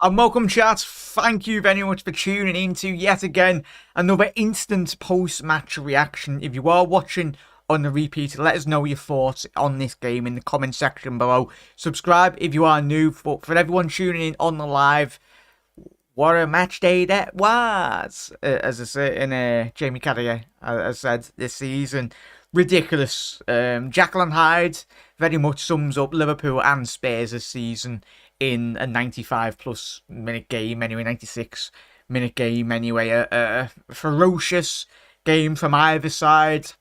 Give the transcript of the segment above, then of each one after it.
And welcome, chat. Thank you very much for tuning in to yet again another instant post-match reaction. If you are watching on the repeat, let us know your thoughts on this game in the comment section below. Subscribe if you are new. But for everyone tuning in on the live, what a match day that was! As I say, and Jamie Carragher has said this season, ridiculous. Jekyll and Hyde very much sums up Liverpool and Spurs this season in a 95 plus minute game anyway, 96 minute game anyway. A ferocious game from either side,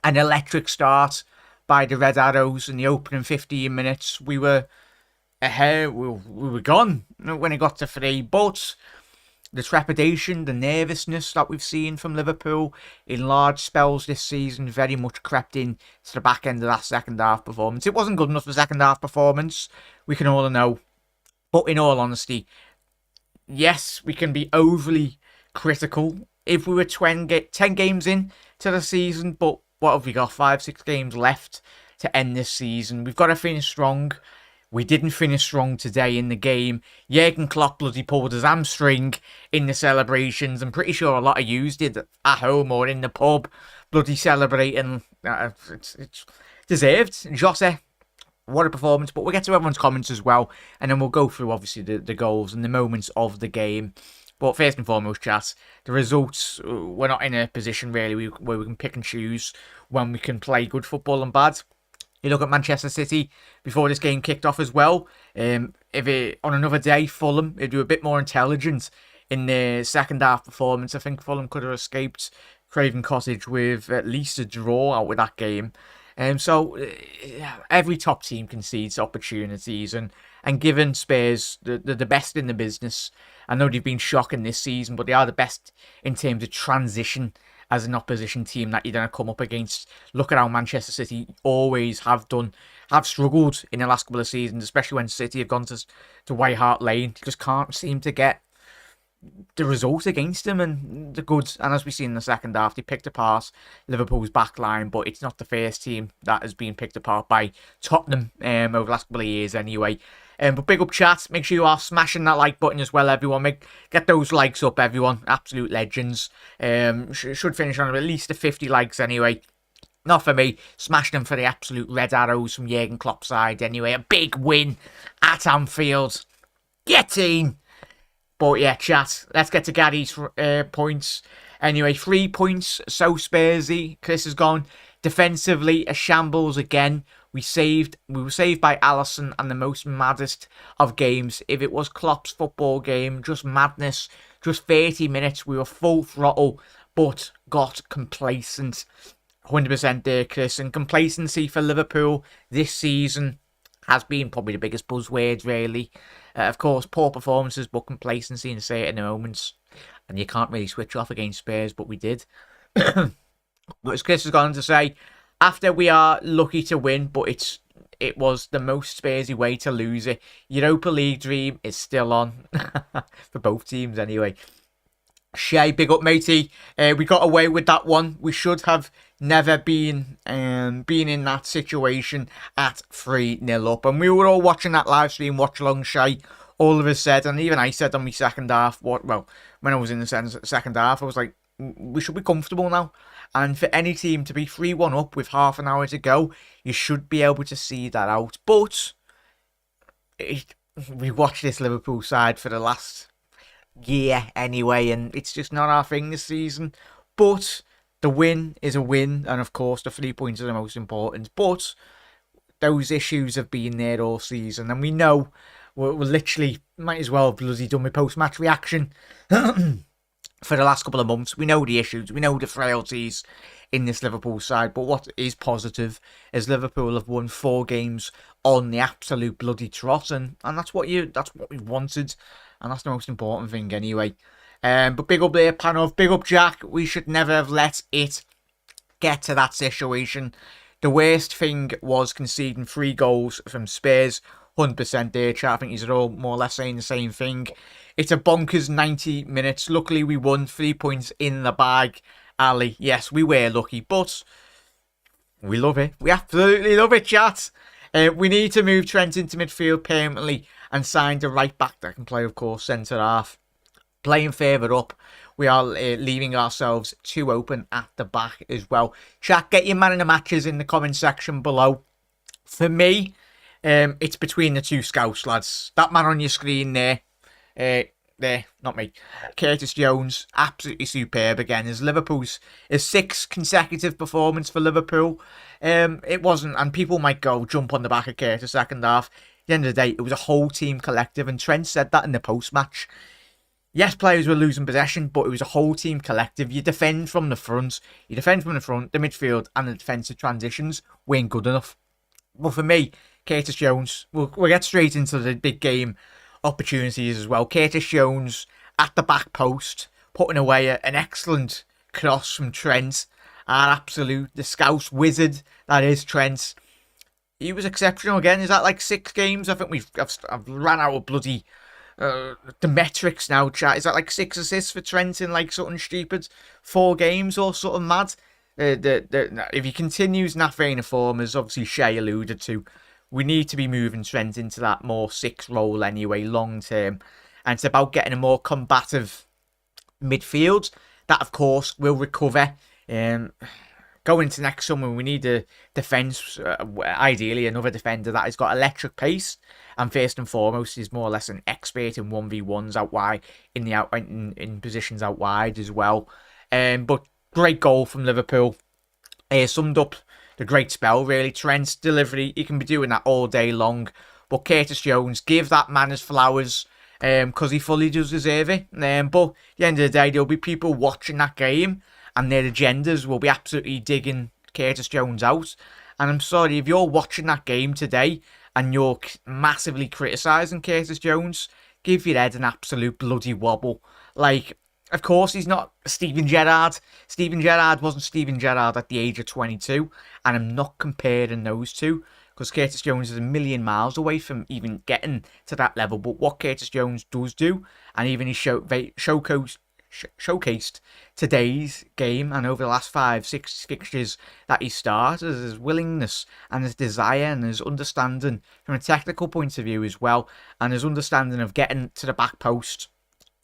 an electric start by the Red Arrows in the opening 15 minutes. We were ahead, we were gone when it got to 3, but the trepidation, the nervousness that we've seen from Liverpool in large spells this season very much crept in to the back end of that second half performance. It wasn't good enough for second half performance, we can all know. But in all honesty, yes, we can be overly critical if we were 10 games in to the season, but what have we got? 5-6 games left to end this season. We've got to finish strong. We didn't finish strong today in the game. Jurgen Klopp bloody pulled his hamstring in the celebrations. I'm pretty sure a lot of yous did at home or in the pub, bloody celebrating. It's deserved. Jose, what a performance. But we'll get to everyone's comments as well, and then we'll go through, obviously, the goals and the moments of the game. But first and foremost, chat, the results, we're not in a position, really, where we can pick and choose when we can play good football and bad. You look at Manchester City before this game kicked off as well. On another day, Fulham, it'd do a bit more intelligent in the second half performance. I think Fulham could have escaped Craven Cottage with at least a draw out with that game. So every top team concedes opportunities, and given Spurs the best in the business, I know they've been shocking this season, but they are the best in terms of transition as an opposition team that you're going to come up against. Look at how Manchester City always have struggled in the last couple of seasons, especially when City have gone to White Hart Lane. They just can't seem to get the result against them, and the goods. And as we see in the second half, they picked apart Liverpool's back line, but it's not the first team that has been picked apart by Tottenham over the last couple of years anyway. But big up, chat. Make sure you are smashing that like button as well, everyone. Get those likes up, everyone. Absolute legends. Should finish on at least 50 likes anyway. Not for me. Smash them for the absolute Red Arrows from Jurgen Klopp's side anyway. A big win at Anfield. Get in! But yeah, chat, let's get to Gary's points. Anyway, 3 points, so Spursy. Chris has gone defensively, a shambles again. We were saved by Alisson, and the most maddest of games. If it was Klopp's football game, just madness. Just 30 minutes, we were full throttle, but got complacent. 100% there, Chris. And complacency for Liverpool this season has been probably the biggest buzzword, really. Of course, poor performances, but complacency in certain moments. And you can't really switch off against Spurs, but we did. But as Chris has gone on to say, after we are lucky to win, but it was the most Spursy way to lose it. Europa League dream is still on. For both teams, anyway. Shay, big up, matey. We got away with that one. We should have never been in that situation at 3-0 up. And we were all watching that live stream, watch along, Shay. All of us said, and even I said on my second half, when I was in the second half, I was like, we should be comfortable now. And for any team to be 3-1 up with half an hour to go, you should be able to see that out. But we watched this Liverpool side for the last year anyway, and it's just not our thing this season. But the win is a win, and of course the 3 points are the most important. But those issues have been there all season, and we know we're literally might as well have bloody done with post-match reaction for the last couple of months. We know the issues, we know the frailties in this Liverpool side, but what is positive is Liverpool have won 4 games on the absolute bloody trot, and that's what we wanted, and that's the most important thing anyway. But big up there, Panov, big up Jack. We should never have let it get to that situation. The worst thing was conceding 3 goals from Spurs. 100% there, chat. I think these are all more or less saying the same thing. It's a bonkers 90 minutes. Luckily, we won 3 points in the bag. Ali, yes, we were lucky, but we love it. We absolutely love it, chat. We need to move Trent into midfield permanently and signed a right back that can play, of course, centre half. Playing further up, we are leaving ourselves too open at the back as well. Chat, get your man in the matches in the comment section below. For me, it's between the two scouts, lads. That man on your screen there, not me. Curtis Jones, absolutely superb again. His sixth consecutive performance for Liverpool. It wasn't, and people might go jump on the back of Curtis second half. At the end of the day, it was a whole team collective, and Trent said that in the post-match. Yes, players were losing possession, but it was a whole team collective. You defend from the front. The midfield, and the defensive transitions weren't good enough. Well, for me, Curtis Jones, we'll get straight into the big game opportunities as well. Curtis Jones at the back post, putting away an excellent cross from Trent. The Scouse wizard that is Trent. He was exceptional again. Is that like 6 games? I think I've ran out of bloody the metrics now, chat. Is that like 6 assists for Trent in like something stupid 4 games or something mad? If he continues in that vein of form, as obviously Shay alluded to, we need to be moving Trent into that more 6 role anyway, long term. And it's about getting a more combative midfield that, of course, will recover. Going into next summer, we need a defence, ideally another defender that has got electric pace, and first and foremost is more or less an expert in 1v1s out wide, in positions out wide as well. But great goal from Liverpool. Summed up the great spell, really. Trent's delivery, he can be doing that all day long. But Curtis Jones, give that man his flowers, because he fully does deserve it. But at the end of the day, there'll be people watching that game, and their agendas will be absolutely digging Curtis Jones out. And I'm sorry, if you're watching that game today and you're massively criticising Curtis Jones, give your head an absolute bloody wobble. Like, of course, he's not Steven Gerrard. Steven Gerrard wasn't Steven Gerrard at the age of 22. And I'm not comparing those two, because Curtis Jones is a million miles away from even getting to that level. But what Curtis Jones does do, and even he showcased today's game and over the last 5-6 fixtures that he started, his willingness and his desire and his understanding from a technical point of view as well, and his understanding of getting to the back post.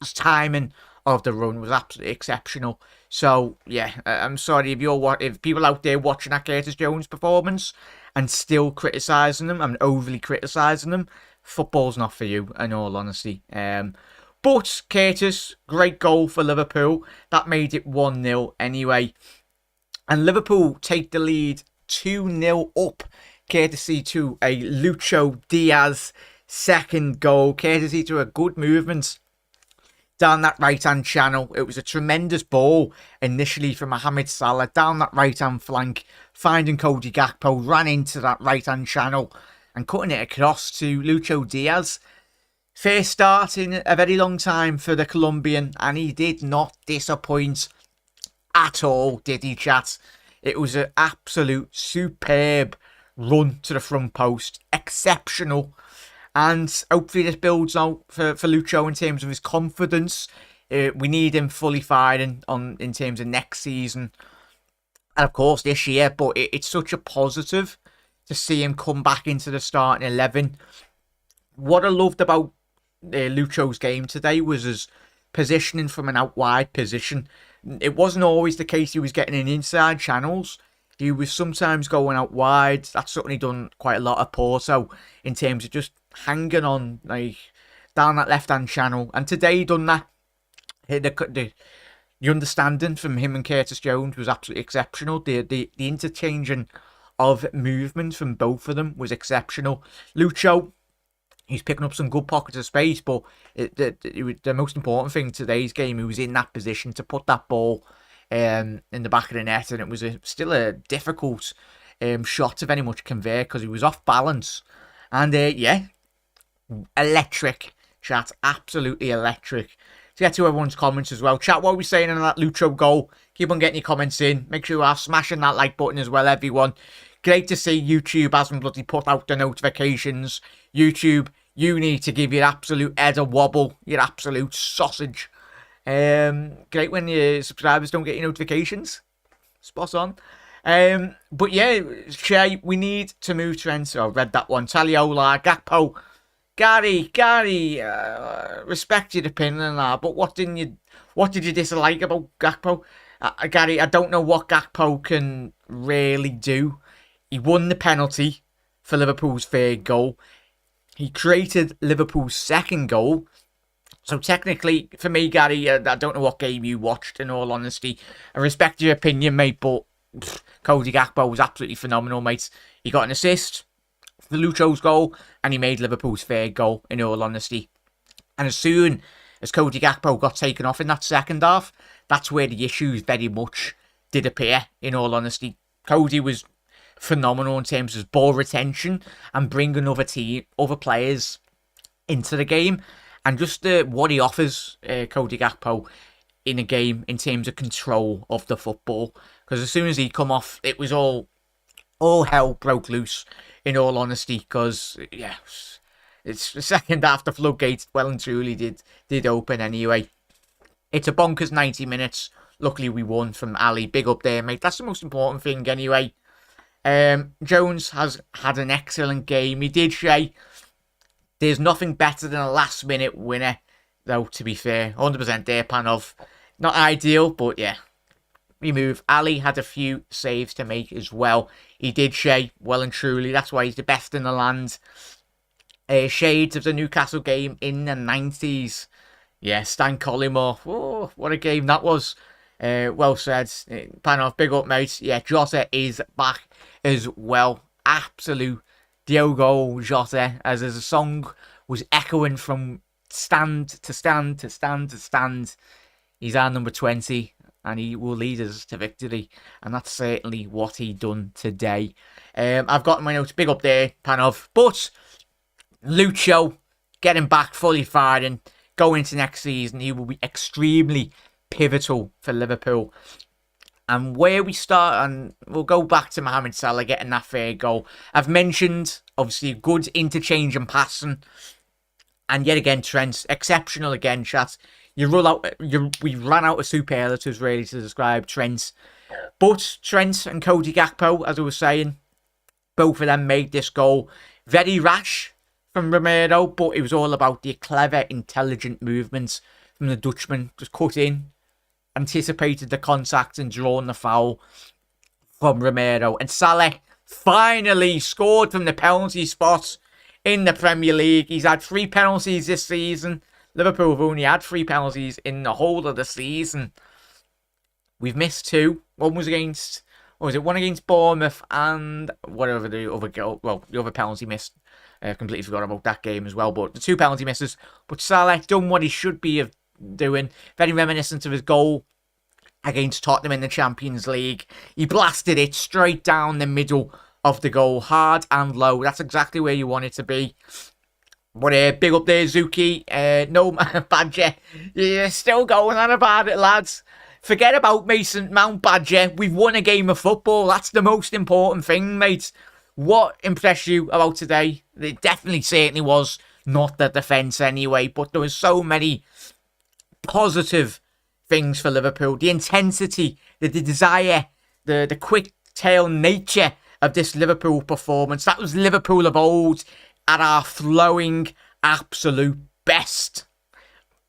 His timing of the run was absolutely exceptional. So yeah, I'm sorry if people out there watching that Curtis Jones performance and still criticising him and overly criticising him, football's not for you, in all honesty. But Curtis, great goal for Liverpool. That made it 1-0 anyway. And Liverpool take the lead 2-0 up, courtesy to a Lucho Diaz second goal, courtesy to a good movement down that right-hand channel. It was a tremendous ball initially from Mohamed Salah down that right-hand flank, finding Cody Gakpo, ran into that right-hand channel and cutting it across to Lucho Diaz. First start in a very long time for the Colombian, and he did not disappoint at all, did he, chat? It was an absolute superb run to the front post. Exceptional. And hopefully this builds out for Lucho in terms of his confidence. We need him fully firing in terms of next season. And of course this year, but it's such a positive to see him come back into the starting 11. What I loved about Lucho's game today was his positioning from an out wide position. It wasn't always the case he was getting in inside channels. He was sometimes going out wide. That's something he done quite a lot at Porto in terms of just hanging on like down that left hand channel. And today he done that. The understanding from him and Curtis Jones was absolutely exceptional. The interchanging of movement from both of them was exceptional. Lucho, he's picking up some good pockets of space, but the most important thing today's game, he was in that position to put that ball in the back of the net, and it was still a difficult shot to very much convert because he was off balance. And yeah, electric, chat, absolutely electric. To get to everyone's comments as well. Chat, what are we saying on that Lucho goal? Keep on getting your comments in. Make sure you are smashing that like button as well, everyone. Great to see YouTube hasn't bloody put out the notifications. YouTube, you need to give your absolute head a wobble. Your absolute sausage. Great when your subscribers don't get your notifications. Spot on. But yeah, Shay, we need to move Trent. I read that one. Taliola, Gakpo. Gary, respect your opinion and that, but what did you dislike about Gakpo? Gary, I don't know what Gakpo can really do. He won the penalty for Liverpool's third goal. He created Liverpool's second goal. So technically, for me, Gary, I don't know what game you watched, in all honesty. I respect your opinion, mate, but Cody Gakpo was absolutely phenomenal, mate. He got an assist for Lucho's goal, and he made Liverpool's third goal, in all honesty. And as soon as Cody Gakpo got taken off in that second half, that's where the issues very much did appear, in all honesty. Cody was phenomenal in terms of ball retention and bringing other players into the game, and just what he offers, Cody Gakpo, in a game in terms of control of the football. Because as soon as he come off, it was all hell broke loose, in all honesty. Because yeah, it's the second half, the floodgates well and truly did open anyway. It's a bonkers 90 minutes. Luckily we won from Ali. Big up there, mate. That's the most important thing anyway. Jones has had an excellent game. He did say there's nothing better than a last minute winner, though, to be fair. 100% there, Panov. Not ideal, but yeah. We move. Ali had a few saves to make as well. He did say, well and truly, that's why he's the best in the land. Shades of the Newcastle game in the 90s. Yeah, Stan Collymore. Oh, what a game that was. Well said. Panov, big up, mate. Yeah, Jota is back as well. Absolute Diogo Jota, as the song was echoing from stand to stand to stand to stand. He's our number 20, and he will lead us to victory, and that's certainly what he done today. I've got my notes, big up there, Panov. But Lucho, getting back fully firing, going into next season, he will be extremely pivotal for Liverpool. And where we start, and we'll go back to Mohamed Salah getting that third goal. I've mentioned, obviously, good interchange and passing. And yet again, Trent, exceptional again, chat. We ran out of superlatives, really, to describe Trent. But Trent and Cody Gakpo, as I was saying, both of them made this goal. Very rash from Romero, but it was all about the clever, intelligent movements from the Dutchman. Just cut in, anticipated the contact and drawn the foul from Romero. And Salah finally scored from the penalty spot in the Premier League. He's had 3 penalties this season. Liverpool have only had 3 penalties in the whole of the season. We've missed 2. One was against, what was it? One against Bournemouth, and whatever the other goal. Well, the other penalty missed. Completely forgot about that game as well. But the 2 penalty misses. But Salah done what he should be doing. Very reminiscent of his goal against Tottenham in the Champions League. He blasted it straight down the middle of the goal, hard and low. That's exactly where you want it to be. But big up there, Zuki. No, Badger, you're still going on about it, lads. Forget about Mason Mount, Badger. We've won a game of football. That's the most important thing, mate. What impressed you about today? It definitely, certainly was not the defence anyway, but there was so many positive things for Liverpool. The intensity, the desire, the quick tail nature of this Liverpool performance. That was Liverpool of old at our flowing absolute best.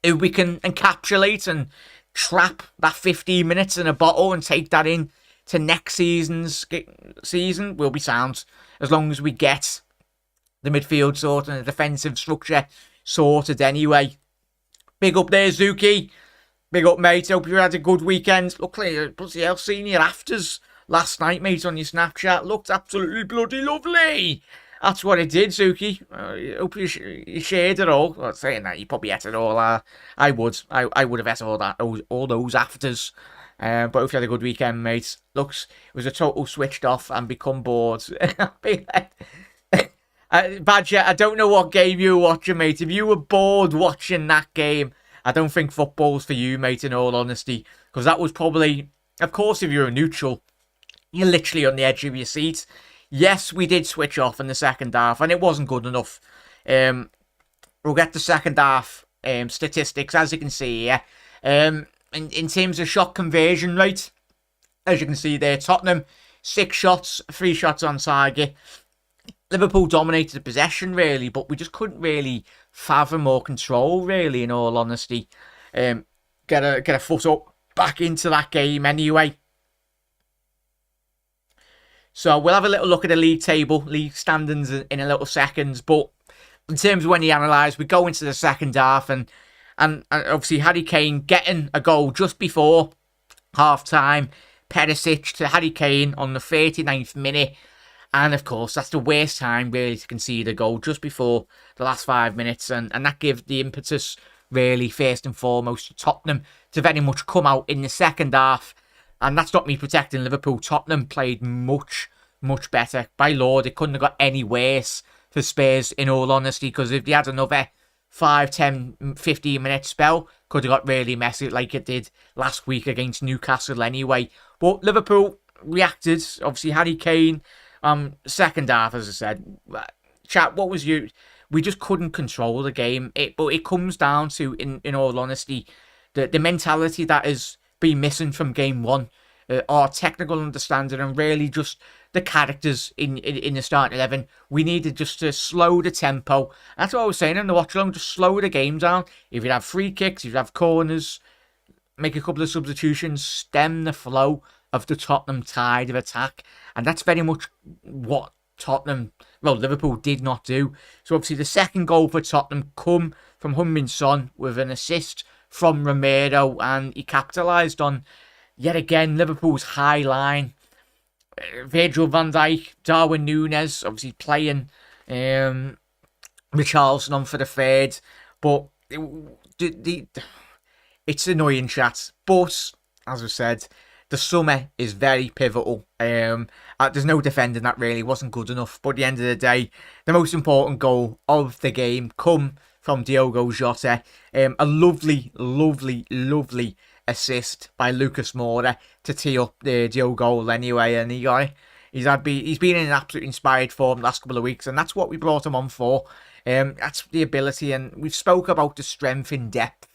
If we can encapsulate and trap that 15 minutes in a bottle and take that in to next season's season, we'll be sound. As long as we get the midfield sorted and the defensive structure sorted anyway. Big up there, Zuki. Big up, mate. Hope you had a good weekend. Look, bloody hell, seen your afters last night, mate, on your Snapchat. Looked absolutely bloody lovely. That's what it did, Zuki. Hope you shared it all. Well, saying that, you probably ate it all. I would. I would have ate all those afters. But hope you had a good weekend, mate. Looks, it was a total switched off and become bored. Badger, I don't know what game you were watching, mate. If you were bored watching that game, I don't think football's for you, mate, in all honesty. Because that was probably, of course, if you're a neutral, you're literally on the edge of your seat. Yes, we did switch off in the second half, and it wasn't good enough. We'll get the second half statistics, as you can see here. In terms of shot conversion rate, as you can see there, Tottenham, 6 shots, 3 shots on target. Liverpool dominated the possession, really, but we just couldn't really fathom or control, really, in all honesty. Um, get a foot up back into that game anyway. So we'll have a little look at the league table, league standings in a little seconds. But in terms of when you analyse, we go into the second half and obviously Harry Kane getting a goal just before half time. Perisic to Harry Kane on the 39th minute. And of course, that's the worst time really to concede a goal just before the last 5 minutes. And that gives the impetus really first and foremost to Tottenham to very much come out in the second half. And that's not me protecting Liverpool. Tottenham played much, much better. By Lord, it couldn't have got any worse for Spurs in all honesty. Because if they had another 5, 10, 15-minute spell, could have got really messy like it did last week against Newcastle anyway. But Liverpool reacted. Obviously, Harry Kane, second half, as I said. Chat, what was you? We just couldn't control the game. But it comes down to, in all honesty, the mentality that has been missing from game one. Our technical understanding and really just the characters in the starting 11. We needed just to slow the tempo. That's what I was saying in the watch along. Just slow the game down. If you'd have free kicks, if you'd have corners, make a couple of substitutions, stem the flow of the Tottenham tide of attack. And that's very much what Liverpool did not do. So obviously the second goal for Tottenham come from Heung-min Son with an assist from Romero, and he capitalised on, yet again, Liverpool's high line. Virgil van Dijk, Darwin Núñez, obviously playing Richarlison on for the third. But it's annoying, chat. But, as I said, the summer is very pivotal. There's no defending that really. Wasn't good enough. But at the end of the day, the most important goal of the game come from Diogo Jota. A lovely, lovely, lovely assist by Lucas Moura to tee up the Diogo goal anyway. And he's been in an absolute inspired form the last couple of weeks. And that's what we brought him on for. That's the ability. And we've spoke about the strength in depth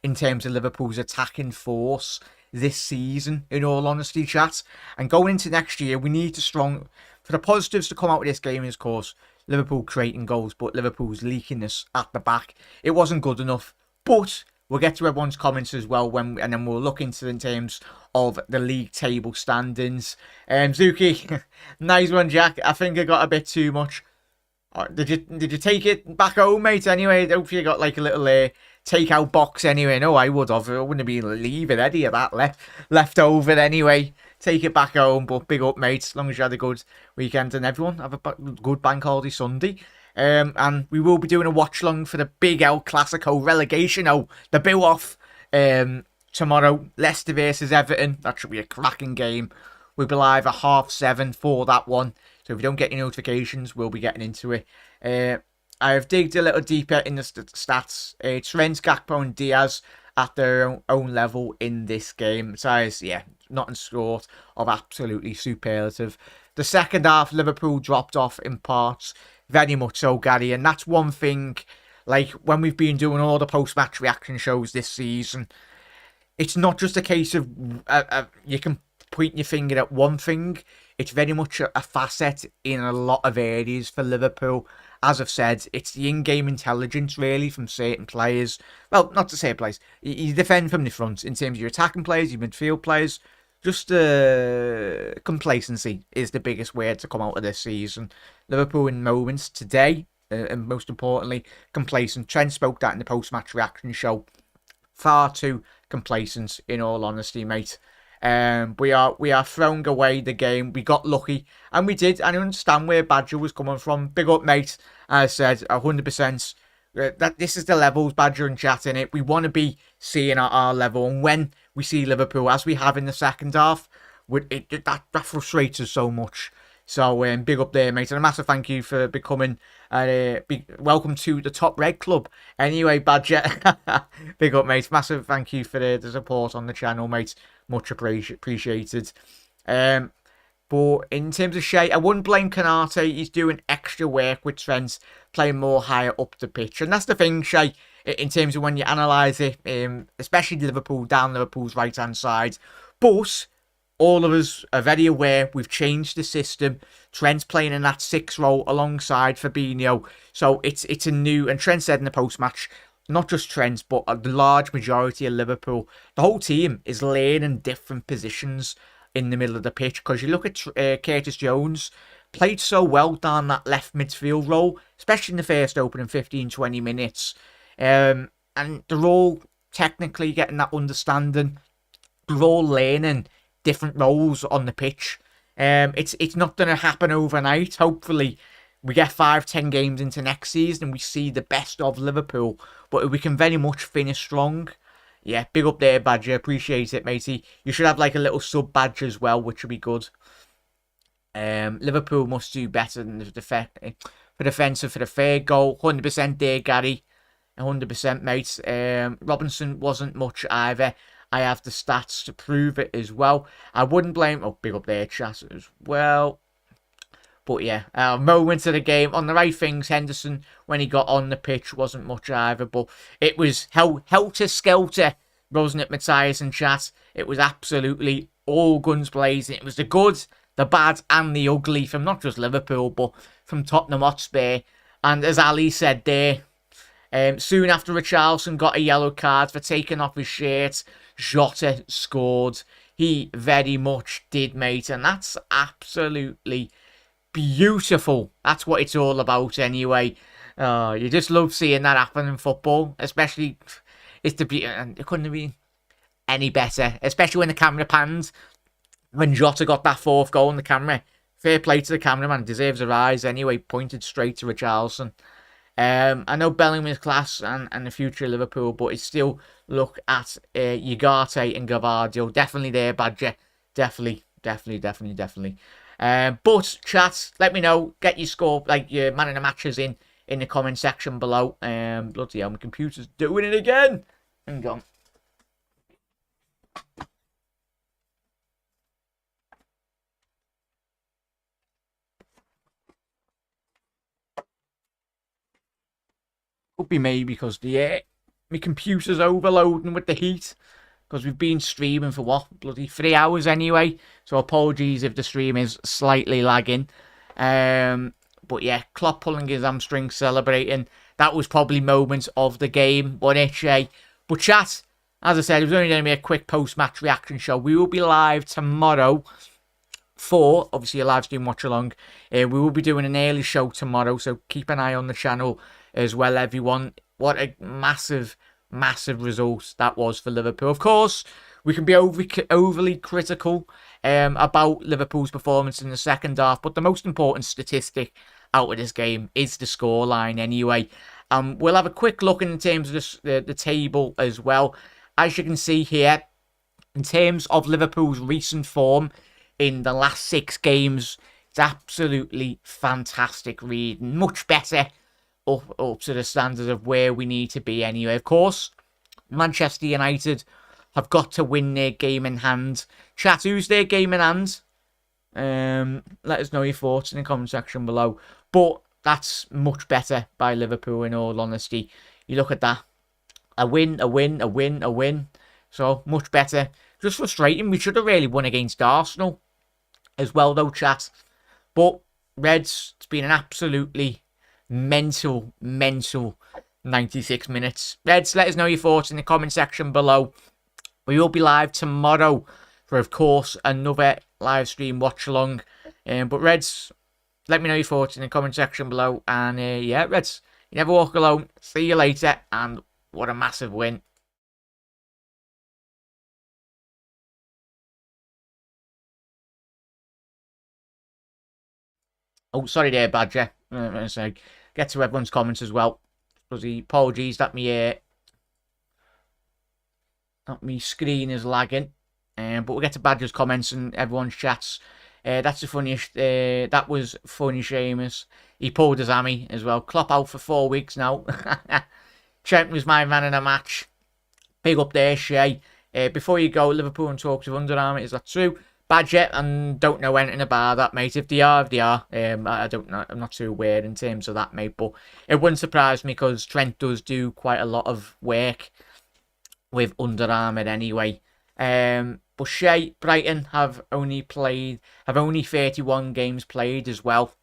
in terms of Liverpool's attacking force this season, in all honesty, chat. And going into next year, we need for the positives to come out of this game is, of course, Liverpool creating goals, but Liverpool's leakiness at the back. It wasn't good enough. But we'll get to everyone's comments as well and then we'll look into in terms of the league table standings. Zuki, nice one, Jack. I think I got a bit too much. Did you take it back home, mate? Anyway, I hope you got like a little takeout box anyway. No, I would have. I wouldn't have been leaving any of that left over anyway. Take it back home, but big up, mate. As long as you had a good weekend and everyone have a good bank holiday Sunday. And we will be doing a watch long for the big El Clasico relegation. The bill off tomorrow. Leicester versus Everton. That should be a cracking game. We'll be live at 7:30 for that one. So if you don't get your notifications, we'll be getting into it. I have digged a little deeper in the stats. Trent, Gakpo and Diaz at their own level in this game. So, yeah, nothing short of absolutely superlative. The second half, Liverpool dropped off in parts. Very much so, Gary. And that's one thing, like, when we've been doing all the post-match reaction shows this season, it's not just a case of you can point your finger at one thing. It's very much a facet in a lot of areas for Liverpool. As I've said, it's the in-game intelligence, really, from certain players. Well, not to say players. You defend from the front in terms of your attacking players, your midfield players. Just complacency is the biggest word to come out of this season. Liverpool in moments today, and most importantly, complacent. Trent spoke that in the post-match reaction show. Far too complacent, in all honesty, mate. We are throwing away the game. We got lucky, and we did. And I understand where Badger was coming from. Big up, mate. As I said, 100%. That this is the levels, Badger and chat in it. We want to be seeing at our level, and when we see Liverpool as we have in the second half, that frustrates us so much. So big up there, mate, and a massive thank you for becoming welcome to the Top Red Club. Anyway, Badger, big up, mate. Massive thank you for the support on the channel, mate. Much appreciated. But in terms of Shea, I wouldn't blame Kanate. He's doing extra work with Trent, playing more higher up the pitch. And that's the thing, Shea, in terms of when you analyse it, especially Liverpool, down Liverpool's right-hand side. But all of us are very aware we've changed the system. Trent's playing in that 6 role alongside Fabinho. So it's a new, and Trent said in the post-match, not just Trent, but a large majority of Liverpool, the whole team is learning different positions in the middle of the pitch. Because you look at Curtis Jones, played so well down that left midfield role, especially in the first opening 15-20 minutes. And they're all technically getting that understanding. They're all learning different roles on the pitch. It's not going to happen overnight. Hopefully, we get 5-10 games into next season and we see the best of Liverpool. But we can very much finish strong. Yeah, big up there, Badger. Appreciate it, matey. You should have like a little sub badge as well, which would be good. Liverpool must do better than for defensive for the third goal. 100% there, Gary. 100%, mate. Robinson wasn't much either. I have the stats to prove it as well. I wouldn't blame... Oh, big up there, chat as well. But yeah, moments of the game. On the right things, Henderson, when he got on the pitch, wasn't much either. But it was helter-skelter, wasn't it, Matthias and chat? It was absolutely all guns blazing. It was the good, the bad, and the ugly from not just Liverpool, but from Tottenham Hotspur. And as Ali said there, soon after Richarlison got a yellow card for taking off his shirt, Jota scored. He very much did, mate. And that's absolutely beautiful. That's what it's all about anyway. You just love seeing that happen in football. Especially, it couldn't have been any better. Especially when the camera pans. When Jota got that 4th goal in the camera. Fair play to the cameraman. Deserves a rise anyway. Pointed straight to Richarlison. I know Bellingham's class and the future of Liverpool, but it's still look at Ugarte and Gavardio. Definitely there, Badger. Definitely. But, chat, let me know. Get your score, like your man in the matches in the comment section below. Bloody hell, my computer's doing it again. Hang on. Could be me because my computer's overloading with the heat. Because we've been streaming for what? Bloody 3 hours anyway. So apologies if the stream is slightly lagging. But yeah, Klopp pulling his hamstring, celebrating. That was probably moments of the game, wasn't it, Shay? But chat, as I said, it was only going to be a quick post-match reaction show. We will be live tomorrow for, obviously, a live stream watch-along. We will be doing an early show tomorrow, so keep an eye on the channel as well, everyone. What a massive result that was for Liverpool. Of course, we can be overly critical about Liverpool's performance in the second half, but the most important statistic out of this game is the scoreline anyway. We'll have a quick look in terms of the table as well. As you can see here, in terms of Liverpool's recent form in the last 6 games, it's absolutely fantastic reading. Much better up to the standards of where we need to be anyway. Of course, Manchester United have got to win their game in hand. Chat, who's their game in hand? Let us know your thoughts in the comment section below. But that's much better by Liverpool, in all honesty. You look at that. A win. So, much better. Just frustrating. We should have really won against Arsenal as well, though, chat. But Reds, it's been an absolutely mental 96 minutes. Reds, let us know your thoughts in the comment section below. We will be live tomorrow for, of course, another live stream watch-along. But Reds, let me know your thoughts in the comment section below. And yeah, Reds, you never walk alone. See you later. And what a massive win. Oh, sorry there, Badger. Get to everyone's comments as well. Apologies that me screen is lagging. But we'll get to Badger's comments and everyone's chats. That's the funniest. That was funny, Seamus. He pulled his hammy as well. Klopp out for 4 weeks now. Trent was my man in a match. Big up there, Shay. Before you go, Liverpool and talks of Under Armour. Is that true? Badger, and don't know anything about that, mate. If they are. I don't know. I'm not too aware in terms of that, mate. But it wouldn't surprise me because Trent does do quite a lot of work with Under Armour anyway. But Shea, Brighton have only 31 games played as well.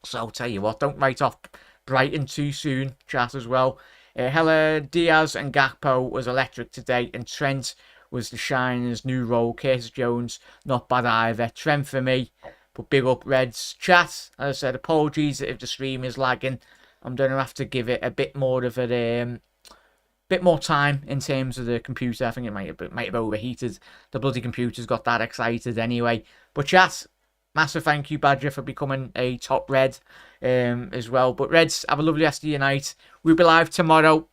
So I'll tell you what, don't write off Brighton too soon, chat as well. Hella Diaz and Gakpo was electric today, and Trent was the shiner's new role. Curtis Jones, not bad either. Trent for me, but big up Reds. Chat, as I said, apologies if the stream is lagging. I'm going to have to give it a bit more of a bit more time in terms of the computer. I think it might have overheated. The bloody computer's got that excited anyway. But chat, massive thank you, Badger, for becoming a top Red as well. But Reds, have a lovely rest of your night. We'll be live tomorrow,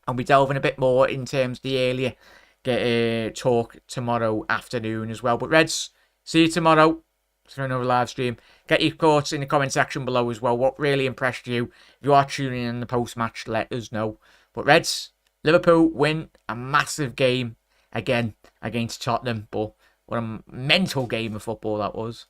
and we'll be delving a bit more in terms of the earlier talk tomorrow afternoon as well. But Reds, see you tomorrow for another live stream. Get your thoughts in the comment section below as well. What really impressed you? If you are tuning in the post-match, let us know. But Reds, Liverpool win a massive game again against Tottenham. But what a mental game of football that was.